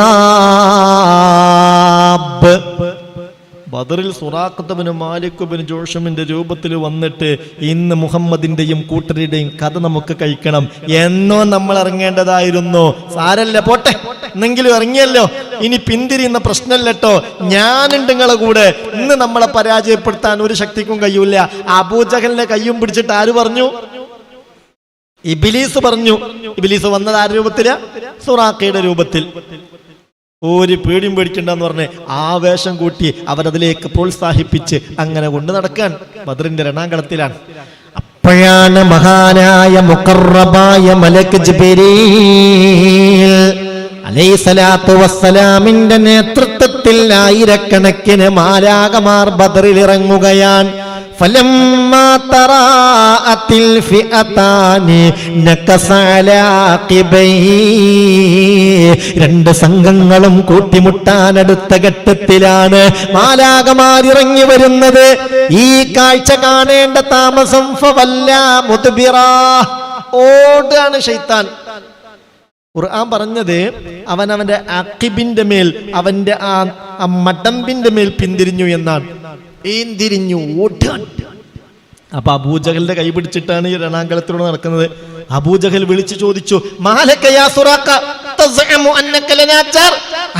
ബദറിൽ സുറാഖത്ത് ബിൻ മാലിക് ബിൻ ജോഷമിന്റെ രൂപത്തിൽ വന്നിട്ട് ഇന്ന് മുഹമ്മദിന്റെയും കൂട്ടരുടെയും കഥ നമുക്ക് കഴിക്കണം എന്നോ നമ്മൾ ഇറങ്ങേണ്ടതായിരുന്നു. സാരല്ല, പോട്ടെ, എന്നെങ്കിലും ഇറങ്ങിയല്ലോ, ഇനി പിന്തിരിയുന്ന പ്രശ്നമല്ലോ. ഞാനുണ്ട് നിങ്ങളെ കൂടെ. ഇന്ന് നമ്മളെ പരാജയപ്പെടുത്താൻ ഒരു ശക്തിക്കും കഴിയൂല. അബൂജഹലിന്റെ കയ്യും പിടിച്ചിട്ട് ആര് പറഞ്ഞു? ഇബ്ലീസ് പറഞ്ഞു. ഇബ്ലീസ് വന്നത് ആരുടെ രൂപത്തിലാ? സുറാഖയുടെ രൂപത്തിൽ. ഒരു പേടിയും പേടിക്കണ്ടെന്ന് പറഞ്ഞ് ആവേശം കൂട്ടി അവരതിലേക്ക് പ്രോത്സാഹിപ്പിച്ച് അങ്ങനെ കൊണ്ട് നടക്കാൻ ബദറിന്റെ രണാങ്കണത്തിലാണ്. അപ്പോഴാണ് മഹാനായ മുഖറബായ മലക്ക് ജിബ്രീൽ അലൈഹിസ്സലാത്തു വസ്സലാമിന്റെ നേതൃത്വത്തിൽ ആയിരക്കണക്കിന് മാലാകമാർ ബദറിൽ ഇറങ്ങുകയാണ്. فلما تراءت الفئتان نكص على عقبيه. രണ്ട് സംഘങ്ങളും കൂട്ടിമുട്ടാനടുത്ത ഘട്ടത്തിലാണ് മാലാകമാർ ഇറങ്ങി വരുന്നത്. ഈ കാഴ്ച കാണേണ്ട താമസം ഫവല്ലാ മുദ്ബിറാ, ഓടാണ് ശൈത്താൻ. ഖുർആൻ പറഞ്ഞത് അവനവന്റെ അഖിബിന്റെ മേൽ, അവന്റെ ആ മടമ്പിന്റെ മേൽ പിന്തിരിഞ്ഞു എന്നാണ്. തിരിഞ്ഞു ഓടാൻ. അപ്പൊ അബൂജഹലിന്റെ കൈ പിടിച്ചിട്ടാണ് ഈ രണാങ്കണത്തിലൂടെ നടക്കുന്നത്. അബൂജഹൽ വിളിച്ചു ചോദിച്ചു,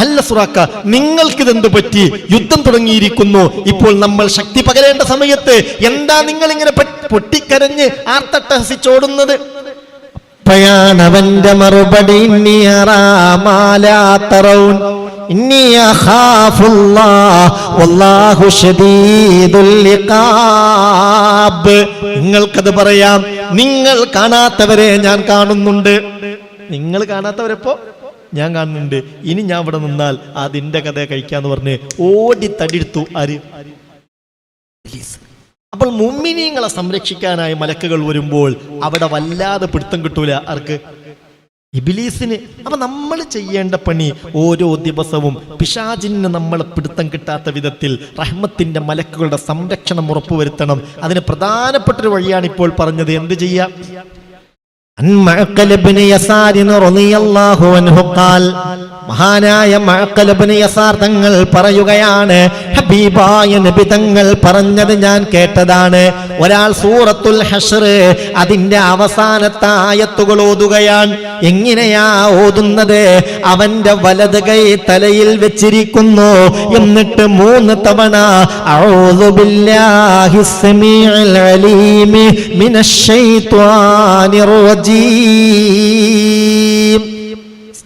അല്ല സുറാക്ക, നിങ്ങൾക്കിതെന്തു പറ്റി? യുദ്ധം തുടങ്ങിയിരിക്കുന്നു, ഇപ്പോൾ നമ്മൾ ശക്തി പകരേണ്ട സമയത്ത് എന്താ നിങ്ങൾ ഇങ്ങനെ പൊട്ടിക്കരഞ്ഞ് ആർത്തട്ടഹസിച്ചോടുന്നത്? അവന്റെ മറുപടി, നിങ്ങൾക്കത് പറയാം, നിങ്ങൾ കാണാത്തവരെ ഞാൻ കാണുന്നുണ്ട്. നിങ്ങൾ കാണാത്തവരെപ്പോ ഞാൻ കാണുന്നുണ്ട്. ഇനി ഞാൻ ഇവിടെ നിന്നാൽ അതിന്റെ കഥ കഴിക്കാന്ന് പറഞ്ഞ് ഓടി തടിയെടുത്തു. ആര്? അപ്പോൾ മുഅ്മിനീങ്ങളെ സംരക്ഷിക്കാനായി മലക്കുകൾ വരുമ്പോൾ അവിടെ വല്ലാതെ പിടുത്തം കിട്ടൂല. ആർക്ക്? ഇബ്ലീസിന്. അപ്പൊ നമ്മൾ ചെയ്യേണ്ട പണി ഓരോ ദിവസവും പിശാചിന് നമ്മളെ പിടുത്തം കിട്ടാത്ത വിധത്തിൽ റഹ്മത്തിന്റെ മലക്കുകളുടെ സംരക്ഷണം ഉറപ്പുവരുത്തണം. അതിന് പ്രധാനപ്പെട്ടൊരു വഴിയാണ് ഇപ്പോൾ പറഞ്ഞത്. എന്ത് ചെയ്യാം? മഹാനായ മഅഖൽ ഇബ്നു യസാർ തങ്ങൾ പറയുകയാണ്, ഹബീബായ നബി തങ്ങൾ പറഞ്ഞത് ഞാൻ കേട്ടതാണ്. ഒരാൾ സൂറത്തുൽ ഹശ്ർ അതിന്റെ അവസാനത്തെ ആയത്തുകൾ ഓതുകയാണ്. എങ്ങനെയാ ഓതുന്നത്? അവന്റെ വലത് കൈ തലയിൽ വെച്ചിരിക്കുന്നു. എന്നിട്ട് 3 തവണ അഊദു ബില്ലാഹിസ് സമീഉൽ അലീം മിനശ് ശൈത്വാനിർ റജീം.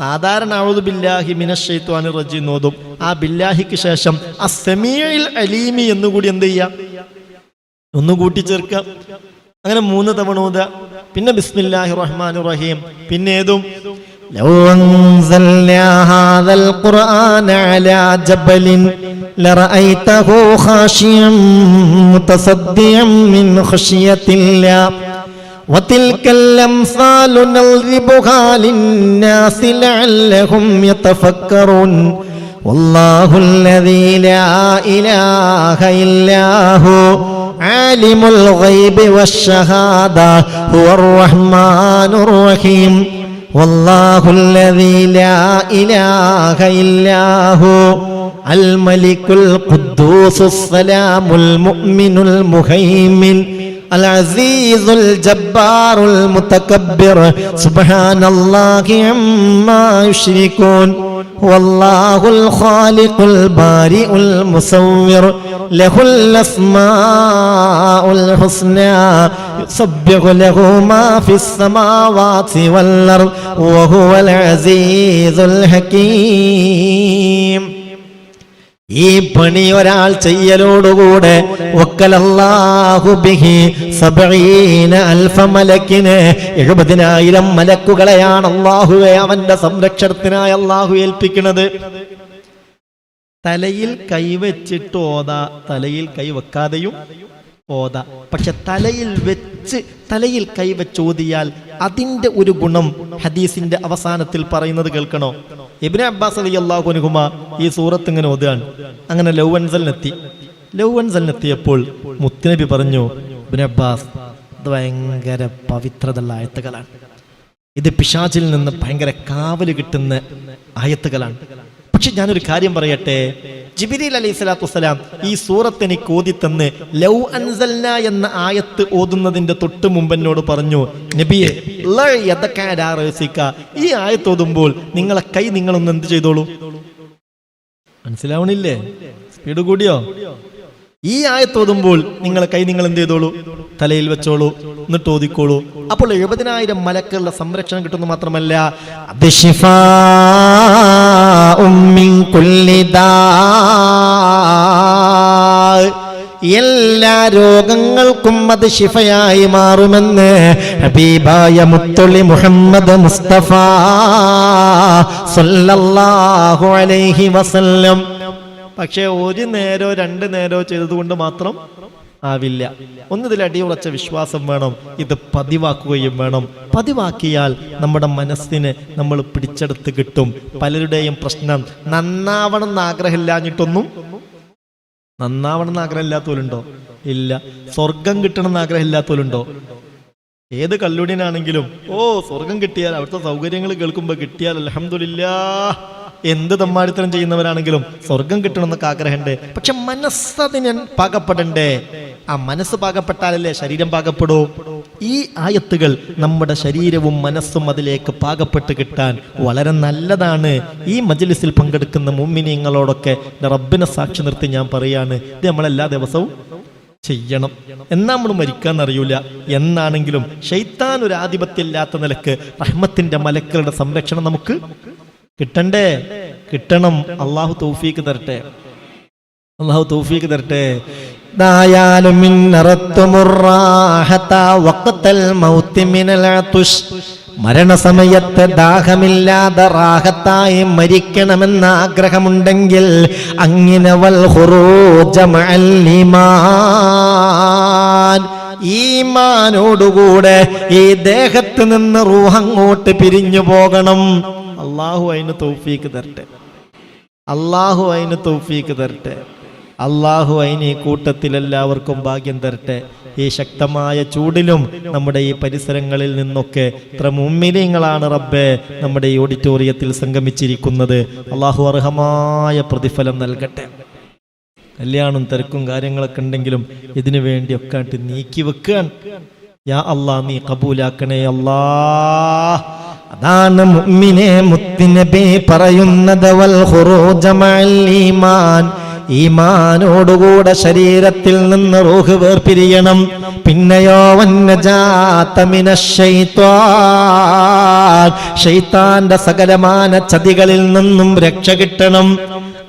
സാധാരണ അഊദു ബില്ലാഹി മിനശ് ശൈത്വാനിർ റജീം ഓതും. ആ ബില്ലാഹിക്ക് ശേഷം അസ്സമീഉൽ അലീമി എന്നുകൂടി എന്ത് ചെയ്യാം? ഒന്ന് കൂട്ടിച്ചേർക്കാം. അങ്ങനെ 3 തവണ ഓതുക. പിന്നെ ബിസ്മില്ലാഹിർ റഹ്മാനിർ റഹീം. പിന്നെ ഏതും ലൗ അൻസൽനാ ഹാദൽ ഖുർആന അലാ ജബലിൻ ലറഅയ്തഹു ഖാശിയം മുതസദ്ദിയം മിൻ ഖശിയത്തില്ലാഹ് وتلك الأمثال نضربها للناس لعلهم يتفكرون والله الذي لا إله إلا هو عالم الغيب والشهادة هو الرحمن الرحيم والله الذي لا إله إلا هو الملك القدوس السلام المؤمن المهيمن العزيز الجبار المتكبر سبحان الله عما يشركون والله الخالق البارئ المصور له الأسماء الحسنى يسبح له ما في السماوات والأرض وهو العزيز الحكيم. ഈ പണി ഒരാൾ ചെയ്യലോടുകൂടെ വക്കലല്ലാഹു ബിഹി 70,000 മലക്കിനെ 70,000 മലക്കുകളെയാണ് അല്ലാഹുവേ അവന്റെ സംരക്ഷണത്തിനായി അല്ലാഹു ഏൽപ്പിക്കുന്നത്. തലയിൽ കൈവച്ചിട്ട് ഓതാ, തലയിൽ കൈ വെക്കാതെയും ഓതാ. പക്ഷെ തലയിൽ കൈവച്ച് ഓതിയാൽ അതിന്റെ ഒരു ഗുണം ഹദീസിന്റെ അവസാനത്തിൽ പറയുന്നത് കേൾക്കണോ? ഇബ്നു അബ്ബാസ് റളിയല്ലാഹു അൻഹുമ ഈ സൂറത്ത് ഇങ്ങനെ ഓതുകയാണ്. അങ്ങനെ ലൗവൻസലിനെത്തിയപ്പോൾ മുത്തുനബി പറഞ്ഞു, ഇബ്നു അബ്ബാസ്, ഇത് ഭയങ്കര പവിത്രതയുള്ള ആയത്തുകളാണ്, ഇത് പിശാചിൽ നിന്ന് ഭയങ്കര കാവല് കിട്ടുന്ന ആയത്തുകളാണ്. പക്ഷെ ഞാനൊരു കാര്യം പറയട്ടെ, ജിബ്രീൽ അലൈഹി സ്വലാത്തു വസ്സലാം ഈ സൂറത്ത് എനിക്ക് ഓതിത്തന്ന് ലൗ അൻസൽന എന്ന ആയത്ത് ഓതുന്നതിന്റെ തൊട്ട് മുമ്പ് എന്നോട് പറഞ്ഞു, നബിയെ ഈ ആയത്ത് ഓതുമ്പോൾ നിങ്ങളെ കൈ നിങ്ങളൊന്ന് എന്ത് ചെയ്തോളൂ. മനസ്സിലാവണില്ലേ? സ്പീഡ് കൂടിയോ? ഈ ആയത്ത് ഓതുമ്പോൾ നിങ്ങളെ കൈ നിങ്ങൾ എന്ത് ചെയ്തോളൂ, തലയിൽ വെച്ചോളൂ, എന്നിട്ട് ഓതിക്കോളൂ. അപ്പോൾ 70,000 മലക്കുകളുടെ സംരക്ഷണം കിട്ടുന്നു. മാത്രമല്ല എല്ലാ രോഗങ്ങൾക്കും അത് ശിഫയായി മാറുമെന്ന് ഹബീബായ മുത്തുള്ളി മുഹമ്മദ് മുസ്തഫ സല്ലല്ലാഹു അലൈഹി വസല്ലം. പക്ഷെ ഒരു നേരോ 2 നേരോ ചെയ്തതുകൊണ്ട് മാത്രം ആവില്ല. ഒന്നിതിൽ അടിയുറച്ച വിശ്വാസം വേണം, ഇത് പതിവാക്കുകയും വേണം. പതിവാക്കിയാൽ നമ്മുടെ മനസ്സിനെ നമ്മൾ പിടിച്ചെടുത്ത് കിട്ടും. പലരുടെയും പ്രശ്നം നന്നാവണം എന്ന് ആഗ്രഹമില്ലാഞ്ഞിട്ടൊന്നും നന്നാവണം എന്ന് ആഗ്രഹമില്ലാത്തവരുണ്ടോ? ഇല്ല. സ്വർഗം കിട്ടണം എന്ന് ആഗ്രഹമില്ലാത്തവരുണ്ടോ? ഏത് കല്ലുടിനാണെങ്കിലും സ്വർഗം കിട്ടിയാൽ, അവിടുത്തെ സൗകര്യങ്ങൾ കേൾക്കുമ്പോൾ കിട്ടിയാൽ അൽഹംദുലില്ലാഹ്, എന്ത് തമ്മാടിത്തരം ചെയ്യുന്നവരാണെങ്കിലും സ്വർഗം കിട്ടണമെന്നൊക്കെ ആഗ്രഹമുണ്ട്. പക്ഷെ മനസ്സതിന് പാകപ്പെടണ്ടേ? ആ മനസ്സ് പാകപ്പെട്ടാലല്ലേ ശരീരം പാകപ്പെടൂ. ഈ ആയത്തുകൾ നമ്മുടെ ശരീരവും മനസ്സും അതിലേക്ക് പാകപ്പെട്ട് കിട്ടാൻ വളരെ നല്ലതാണ്. ഈ മജ്ലിസിൽ പങ്കെടുക്കുന്ന മുഅ്മിനീങ്ങളോടൊക്കെ റബ്ബിനെ സാക്ഷി നിർത്തി ഞാൻ പറയാണ്, ഇത് നമ്മളെല്ലാ ദിവസവും ചെയ്യണം. എന്നാ നമ്മൾ മരിക്കാന്നറിയൂല. എന്നാണെങ്കിലും ശൈത്താൻ ഒരു ആധിപത്യമില്ലാത്ത നിലക്ക് റഹ്മത്തിന്റെ മലക്കളുടെ സംരക്ഷണം നമുക്ക് കിട്ടണം. അള്ളാഹു തൗഫീക്ക് തരട്ടെ. മരണസമയത്ത് ദാഹമില്ലാതെ റാഹത്തായി മരിക്കണമെന്ന ആഗ്രഹമുണ്ടെങ്കിൽ അങ്ങനെ ഈമാനോടുകൂടെ ഈ ദേഹത്ത് നിന്ന് റൂഹ് അങ്ങോട്ട് പിരിഞ്ഞു പോകണം. അള്ളാഹു അതിന് തൗഫീക്ക് തരട്ടെ. അള്ളാഹു അതിന് ഈ കൂട്ടത്തിൽ എല്ലാവർക്കും ഭാഗ്യം തരട്ടെ. ഈ ശക്തമായ ചൂടിലും നമ്മുടെ ഈ പരിസരങ്ങളിൽ നിന്നൊക്കെ ഇത്ര മുഅ്മിനീങ്ങളാണ് റബ്ബേ നമ്മുടെ ഈ ഓഡിറ്റോറിയത്തിൽ സംഗമിച്ചിരിക്കുന്നത്. അള്ളാഹു അർഹമായ പ്രതിഫലം നൽകട്ടെ. കല്യാണം തിരക്കും കാര്യങ്ങളൊക്കെ ഉണ്ടെങ്കിലും ഇതിനു വേണ്ടിയൊക്കെ ആയിട്ട് നീക്കി വെക്കാൻ യാ അല്ലാഹ് നീ കബൂലാക്കണേ അല്ലാ. അതാണ് മുഅ്മിനെ മുത്തുനബി പറയുന്നത്, വൽ ഖുറൂജ മഅൽ ഈമാൻ. ഈമാനോടുകൂടെ ശരീരത്തിൽ നിന്ന് റൂഹ് വേർപിരിയണം. പിന്നെയോ വന്നജാത മിനശ് ശൈത്വാൻ, ശൈത്താന്റെ സകലമാന ചതികളിൽ നിന്നും രക്ഷ കിട്ടണം.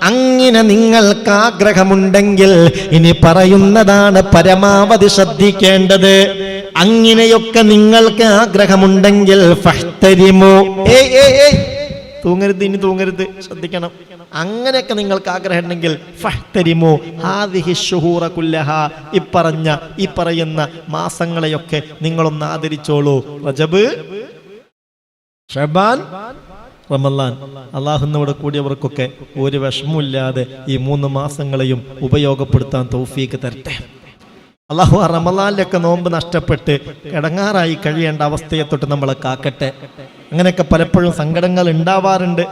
അങ്ങനെ നിങ്ങൾക്ക് ആഗ്രഹമുണ്ടെങ്കിൽ ഇനി പറയുന്നതാണ് പരമാവധി ശ്രദ്ധിക്കേണ്ടത്. അങ്ങനെയൊക്കെ നിങ്ങൾക്ക് ആഗ്രഹമുണ്ടെങ്കിൽ ഫഹ്തരിമു, തൂങ്ങരുത്, ഇനി തൂങ്ങരുത്, ശ്രദ്ധിക്കണം. അങ്ങനെയൊക്കെ നിങ്ങൾക്ക് ആഗ്രഹം ഉണ്ടെങ്കിൽ ഫഹ്തരിമു ഹാദിഹി ശുഹൂറ കുല്ലഹ, ഈ പറയുന്ന മാസങ്ങളെയൊക്കെ നിങ്ങളൊന്ന് ആദരിച്ചോളൂ. റജബ്, ശഅബാൻ, റമളാൻ. അള്ളാഹുവിനോട് കൂടിയവർക്കൊക്കെ ഒരു വിഷമമില്ലാതെ ഈ 3 മാസങ്ങളെയും ഉപയോഗപ്പെടുത്താൻ തൗഫീക്ക് തരട്ടെ. അള്ളാഹു റമളാനിലൊക്കെ നോമ്പ് നഷ്ടപ്പെട്ട് കിടങ്ങാറായി കഴിയേണ്ട അവസ്ഥയെ തൊട്ട് നമ്മളെ കാക്കട്ടെ. അങ്ങനെയൊക്കെ പലപ്പോഴും സങ്കടങ്ങൾ ഉണ്ടാവാറുണ്ട്.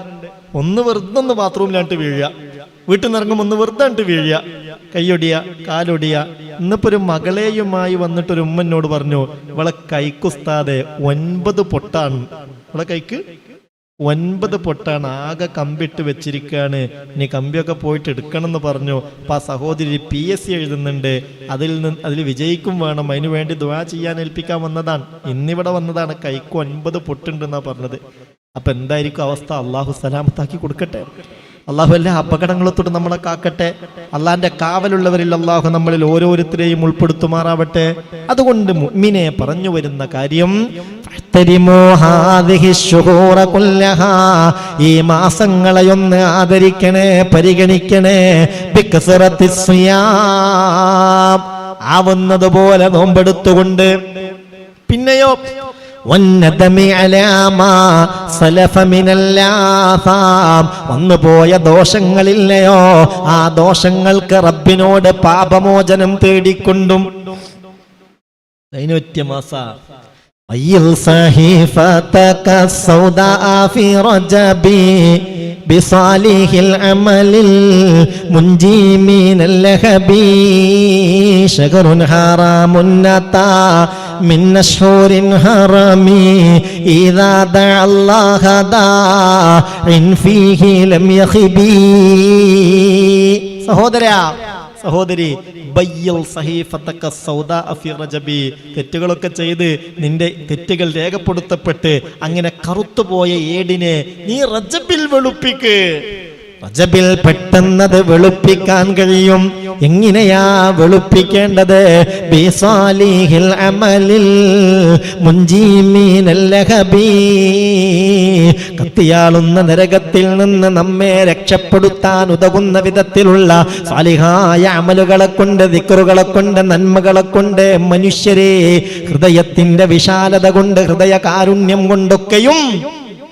ഒന്ന് വെറുതെ ഒന്ന് ബാത്റൂമിലാണ്ട് വീഴുക, വീട്ടിൽ നിന്ന് ഇറങ്ങുമ്പോൾ ഒന്ന് വെറുതെ വീഴുക, കൈയൊടിയ, കാലൊടിയ. ഇന്നിപ്പോ ഒരു മകളെയുമായി വന്നിട്ടൊരു ഉമ്മനോട് പറഞ്ഞു, ഇവളെ കൈക്കുസ്താതെ 9 പൊട്ടാണ്, ഇവളെ കൈക്ക് 9 പൊട്ടാണ്, ആകെ കമ്പിട്ട് വെച്ചിരിക്കുകയാണ്, ഇനി കമ്പിയൊക്കെ പോയിട്ട് എടുക്കണം എന്ന് പറഞ്ഞു. അപ്പൊ ആ സഹോദരി PSC എഴുതുന്നുണ്ട്, അതിൽ വിജയിക്കും വേണം, അതിനു വേണ്ടി ദുആ ചെയ്യാൻ ഏൽപ്പിക്കാൻ വന്നതാണ്, ഇന്നിവിടെ വന്നതാണ്. കൈക്ക് 9 പൊട്ടുണ്ടെന്നാ പറഞ്ഞത്. അപ്പൊ എന്തായിരിക്കും അവസ്ഥ? അള്ളാഹു സലാമത്താക്കി കൊടുക്കട്ടെ. അള്ളാഹു എല്ലാ അപകടങ്ങളത്തോട് നമ്മളെ കാക്കട്ടെ. അള്ളാഹിന്റെ കാവലുള്ളവരിൽ അള്ളാഹു നമ്മളിൽ ഓരോരുത്തരെയും ഉൾപ്പെടുത്തുമാറാവട്ടെ. അതുകൊണ്ട് മുഅ്മിനെ പറഞ്ഞു വരുന്ന കാര്യം ഇഹ്തരിമൂ ഹാദിഹി ശുഹൂറ കുല്ലഹാ, ഈ മാസങ്ങളെയൊന്ന് ആദരിക്കണേ, പരിഗണിക്കണേ. ബികസ്റത്തിസ് സിയാം, ആവുന്നതുപോലെ നോമ്പെടുത്തുകൊണ്ട്. പിന്നെയോ വന്നദമി അലാ മാ സലഫ മിനൽ ആസാം, വന്നുപോയ ദോഷങ്ങളില്ലയോ, ആ ദോഷങ്ങൾക്ക് റബ്ബിനോട് പാപമോചനം തേടിക്കൊണ്ടും. ദൈനോത്യ മാസ അയ്യിൽ സഹീഫതക സൗദാ ഫി റജബി ബിസാലിഹിൽ അമലിൽ മുൻജി മിനൽ ലഹബി ശഹറുൻ ഹറാമുൻ നതാ മിൻ അശ്ഹൂരിൻ ഹറമി ഇദാ ദഅ അല്ലാഹ ദാഇൻ ഫീഹി ലം യഖിബി. സഹോദരാ, സഹോദരി, ബയ്യിൽ സഹീഫതക സൗദാ ഫി റജബി, തെറ്റുകളൊക്കെ ചെയ്ത് നിന്റെ തെറ്റുകൾ രേഖപ്പെടുത്തപ്പെട്ട് അങ്ങനെ കറുത്തുപോയ ഏടിനെ നീ റജബിൽ വെളുപ്പിക്ക്. റജബിൽ പെട്ടെന്നത് വെളുപ്പിക്കാൻ കഴിയും. എങ്ങനെയാ വെളുപ്പിക്കേണ്ടത്? ബിസാലിഹിൽ അമലിൽ മുൻജി മിനൽ ലഹബി, കത്തിയാളുന്ന നരകത്തിൽ നിന്ന് നമ്മെ രക്ഷപ്പെടുത്താൻ ഉതകുന്ന വിധത്തിലുള്ള സാലിഹായ അമലുകളെ കൊണ്ട്, ദിക്റുകളെ കൊണ്ട്, നന്മകളെ കൊണ്ട് മനുഷ്യരെ ഹൃദയത്തിന്റെ വിശാലത കൊണ്ട്, ഹൃദയ കാരുണ്യം കൊണ്ടൊക്കെയും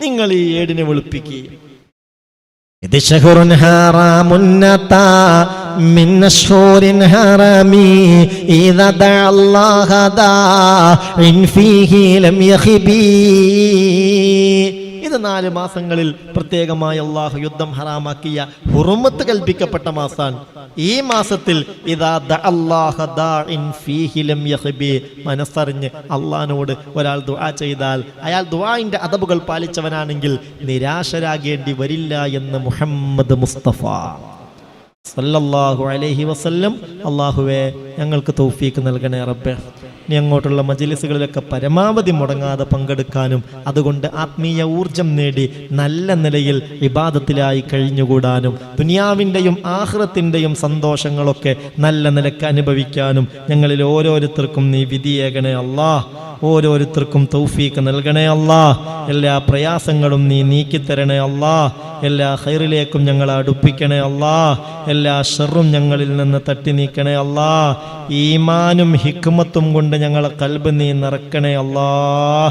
നിങ്ങൾ ഈ ഏടിനെ വെളുപ്പിക്കുക. ഇത് ശഹറുൻ ഹറാമുൻ നതാ മിൻ അശ്ഹൂരിൻ ഹറമി ഇദാ ദഅ അല്ലാഹ ദാഇൻ ഫീഹി ലം യഖിബി. ഇത് 4 മാസങ്ങളിൽ പ്രത്യേകമായി അള്ളാഹു യുദ്ധം ഹറാമാക്കിയ ഹുറുമത്ത് കൽപ്പിക്കപ്പെട്ട മാസാണ്. ഈ മാസത്തിൽ ഇദാ ദഅ അല്ലാഹ ദാഇൻ ഫീഹി ലം യഖിബി, മനസ്സറിഞ്ഞ് അള്ളാഹിനോട് ഒരാൾ ദുആ ചെയ്താൽ അയാൾ ദുആഇന്റെ അദബുകൾ പാലിച്ചവനാണെങ്കിൽ നിരാശരാകേണ്ടി വരില്ല എന്ന് മുഹമ്മദ് മുസ്തഫ സല്ലല്ലാഹു അലൈഹി വസല്ലം. അള്ളാഹുവേ, ഞങ്ങൾക്ക് തൗഫീക്ക് നൽകണേ റബ്ബേ. ഇനി അങ്ങോട്ടുള്ള മജ്‌ലിസുകളിലൊക്കെ പരമാവധി മുടങ്ങാതെ പങ്കെടുക്കാനും അതുകൊണ്ട് ആത്മീയ ഊർജം നേടി നല്ല നിലയിൽ ഇബാദത്തിലായി കഴിഞ്ഞുകൂടാനും ദുനിയാവിൻ്റെയും ആഖിറത്തിൻ്റെയും സന്തോഷങ്ങളൊക്കെ നല്ല നിലക്ക് അനുഭവിക്കാനും ഞങ്ങളിൽ ഓരോരുത്തർക്കും നീ വിധിയേകണേ അല്ലാഹ്. ഓരോരുത്തർക്കും തൗഫീക്ക് നൽകണേ അല്ലാഹ്. എല്ലാ പ്രയാസങ്ങളും നീ നീക്കിത്തരണേ അല്ലാഹ്. എല്ലാ ഖൈറിലേക്കും ഞങ്ങളെ അടുപ്പിക്കണേ അല്ലാഹ്. എല്ലാ ഷർറും ഞങ്ങളിൽ നിന്ന് തട്ടി നീക്കണേ അല്ലാഹ്. ഈമാനും ഹിക്മത്തും കൊണ്ട് ഞങ്ങളെ ഖൽബ് നീ നിറക്കണേ അല്ലാഹ്.